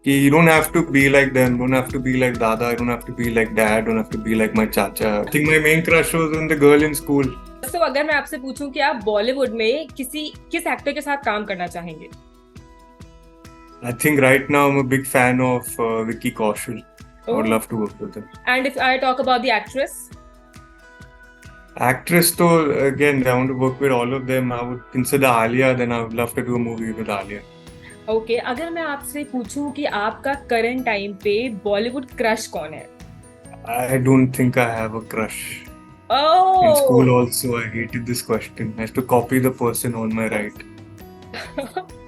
कि you don't have to be like them, don't have to be like Dada, I don't have to be like Dad, don't have to be like my Chacha. I think my main crush was on the girl in school. तो अगर मैं आपसे पूछूं कि आप बॉलीवुड में किस actor के साथ काम करना चाहेंगे? I think right now I'm a big fan of Vicky Kaushal. I would Oh, love to work with her. and if I talk about the actress? Actress, though, again, I want to work with all of them. I would consider Alia, then I would love to do a movie with Alia. Okay, अगर मैं आपसे पूछूं कि आपका current time पे Bollywood crush कौन है? I don't think I have a crush. In school oh, also, I hated this question. I have to copy the person on my right.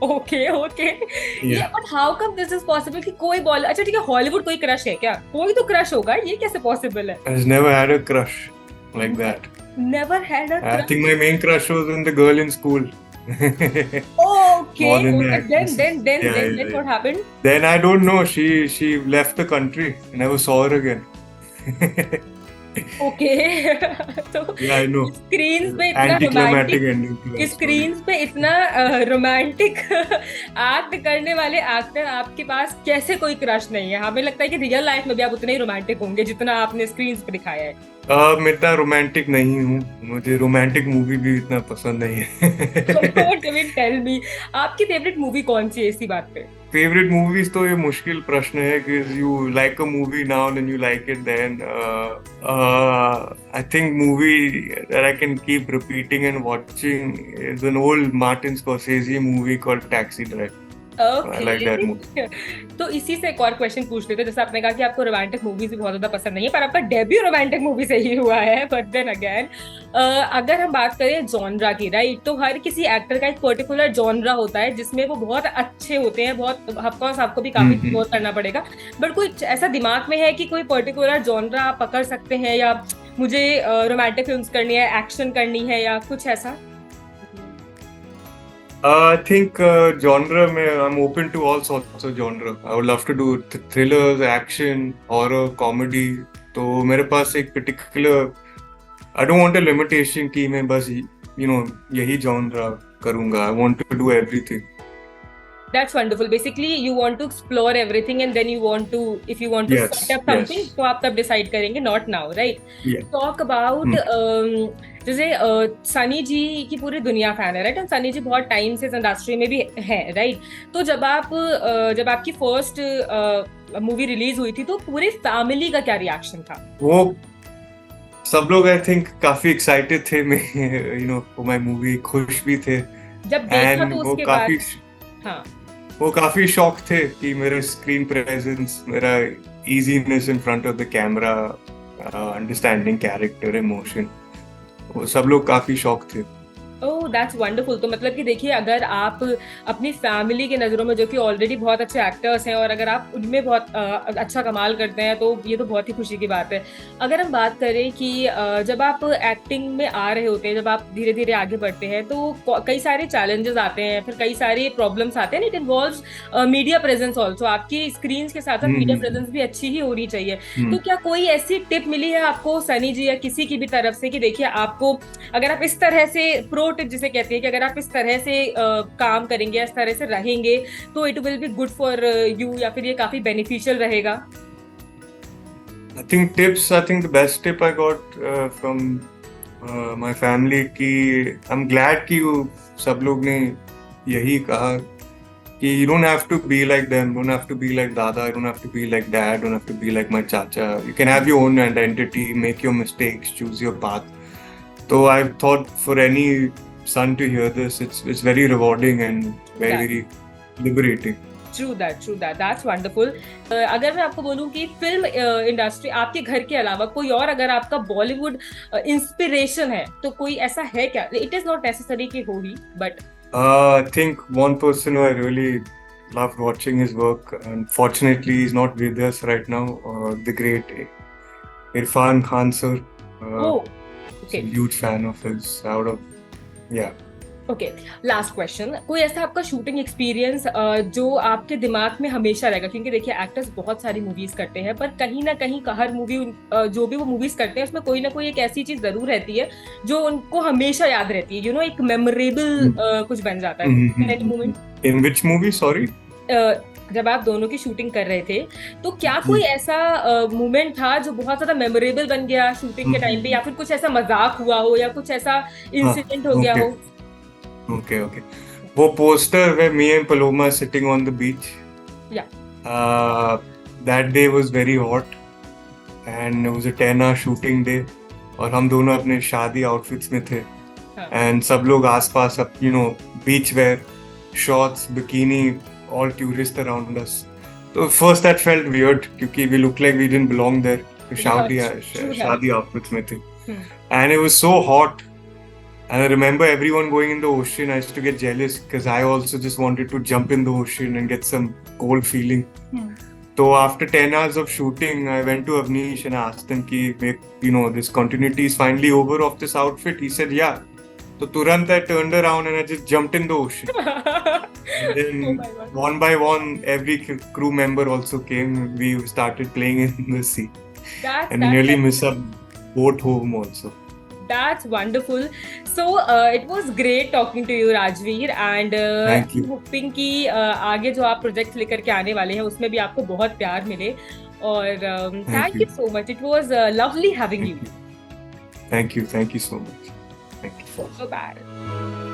Okay okay. ये Yeah. But how come this is possible कि कोई ball, अच्छा ठीक है, Hollywood कोई crush है क्या? कोई तो क्रश होगा, ये कैसे पॉसिबल है? I just never had a crush like that. Never had a I think crush. my main crush was on the girl in school. Okay More than the okay, then actresses. Then then Yeah, then yeah, then yeah. What happened? Then I don't know. She left the country. I never saw her again. Okay. तो Yeah, I know. Screen पे इतना Anticlimactic romantic, ending to that story. Screen पे इतना romantic act करने वाले actor आपके पास कैसे कोई क्रश नहीं है? हमें लगता है कि रियल लाइफ में भी आप उतने ही रोमांटिक होंगे जितना आपने स्क्रीन पे दिखाया है। मैं इतना रोमांटिक नहीं हूँ. मुझे रोमांटिक मूवी भी इतना पसंद नहीं है. Don't even tell me. आपकी फेवरेट मूवी कौन सी है इसी बात पे? फेवरेट मूवीज तो ये मुश्किल प्रश्न है कि you like a movie now and you like it then. I think movie that I can keep repeating and watching is an old Martin Scorsese movie called Taxi Driver. I like that movie. Okay. तो इसी से एक और question पूछ लेते हैं। जैसे आपने कहा कि आपको रोमांटिक मूवीज भी बहुत ज्यादा पसंद नहीं है, पर आपका डेब्यू रोमांटिक मूवी से ही हुआ है। बट देन अगेन, अगर हम बात करें जॉनरा की, राइट, तो हर किसी एक्टर का एक पर्टिकुलर जॉनरा होता है जिसमें वो बहुत अच्छे होते हैं। बहुत ऑफकोर्स आपको भी काफी वर्क करना पड़ेगा, बट कोई ऐसा दिमाग में है कि कोई पर्टिकुलर जॉनरा आप पकड़ सकते हैं, या मुझे रोमांटिक फिल्म्स करनी है, एक्शन करनी है, या कुछ ऐसा? I think genre में I'm open to all sorts of genre. I would love to do thrillers, action, horror, comedy. तो मेरे पास एक particular, I don't want a limitation कि मैं बस यही genre करूँगा. I want to do everything. That's wonderful. Basically, you want to explore everything and then you want to, if you want to Yes, set up something, yes. तो आप तब decide करेंगे, not now, right? Yeah. Talk about जैसे सनी जी की पूरी दुनिया fan है, right? और सनी जी बहुत टाइम से इस इंडस्ट्री में भी है, राइट? तो जब आपकी फर्स्ट मूवी रिलीज हुई थी तो पूरी फैमिली का क्या रिएक्शन था? वो सब लोग आई थिंक काफी एक्साइटेड थे मैं फॉर माय मूवी, खुश भी थे. जब देखा एंड तो वो उसके काफी बाद, हाँ, वो काफी शॉक थे कि मेरे स्क्रीन प्रेजेंस, मेरा easiness in front of the camera, understanding character, emotion, वो सब लोग काफी शॉक थे. Oh that's wonderful. तो मतलब कि देखिए, अगर आप अपनी फैमिली की नज़रों में जो कि ऑलरेडी बहुत अच्छे एक्टर्स हैं और अगर आप उनमें बहुत अच्छा कमाल करते हैं तो ये तो बहुत ही खुशी की बात है। अगर हम बात करें कि जब आप एक्टिंग में आ रहे होते हैं, जब आप धीरे धीरे आगे बढ़ते हैं तो कई सारे चैलेंजेस आते हैं, फिर कई सारे प्रॉब्लम्स आते हैं। It involves media presence also. आपकी स्क्रीन के साथ साथ मीडिया प्रेजेंस भी अच्छी ही होनी चाहिए। तो क्या कोई ऐसी टिप मिली है आपको सनी जी या किसी की भी तरफ से कि देखिए, आपको अगर आप इस तरह से प्रो टिप जिसे कहते हैं कि अगर आप इस तरह से काम करेंगे, इस तरह से रहेंगे तो it will be good for you, या फिर ये काफी बेनिफिशियल रहेगा? I think the best tip I got from my family कि I'm glad कि सब लोग ने यही कहा कि you don't have to be like them, don't have to be like Dada, don't have to be like Dad, don't have to be like my Chacha. You can have your own identity, make your mistakes, choose your path. So I thought for any son to hear this, it's very rewarding and very liberating. True that, that's wonderful. अगर मैं आपको बोलूं कि film industry आपके घर के अलावा कोई और अगर आपका बॉलीवुड इंस्पिरेशन है तो कोई ऐसा है क्या? इट इज नॉट नेसेसरी कि हो ही, but I think one person who I really loved watching his work, unfortunately he's not with us right now, the great Irfan Khan sir. Okay Huge fan of his. Yeah. Okay. Last question, कोई ऐसा आपका shooting experience जो आपके दिमाग में हमेशा रहेगा? क्योंकि देखिए, एक्टर्स बहुत सारी मूवीज करते हैं, पर कहीं ना कहीं हर मूवी, जो भी वो मूवीज करते हैं उसमें कोई ना कोई एक ऐसी चीज जरूर रहती है जो उनको हमेशा याद रहती है, एक मेमोरेबल कुछ बन जाता है moment. In which movie? Sorry. जब आप दोनों की शूटिंग कर रहे थे, तो क्या जी। कोई ऐसा मोमेंट था जो बहुत ज्यादा मेमोरेबल बन गया शूटिंग के टाइम पे, या फिर कुछ ऐसा मजाक हुआ हो या कुछ ऐसा हाँ, इंसिडेंट हो गया ओके हो? Okay okay. वो poster where me and Paloma sitting on the beach. या Uh, that day was very hot and it was a 10-hour shooting day. और हम दोनों अपने शादी आउटफिट्स में थे हाँ एंड सब लोग आसपास अब beach wear shorts bikini all tourist around us. तो फर्स्ट दैट फेल्ट वियर्ड क्योंकि we look like we didn't belong there. शादी ट्रू है। शादी आउटफिट्स में थे हम्म। And it was so hot. And I remember everyone going in the ocean. I used to get jealous because I also just wanted to jump in the ocean and get some cold feeling. So after 10 hours of shooting, I went to Avnish and I asked him ki, this continuity is finally over of this outfit. He said, yeah. So turant I turned around and I just jumped in the ocean. And then Oh my God. one by one, every crew member also came. We started playing in the sea. And we nearly missed our boat home also. That's wonderful. So it was great talking to you, Rajveer, and Thank you. hoping कि आगे जो आप project लेकर के आने वाले हैं उसमें भी आपको बहुत प्यार मिले. और thank you so much. It was lovely having you. Thank you so much. Thank you. Bye bye.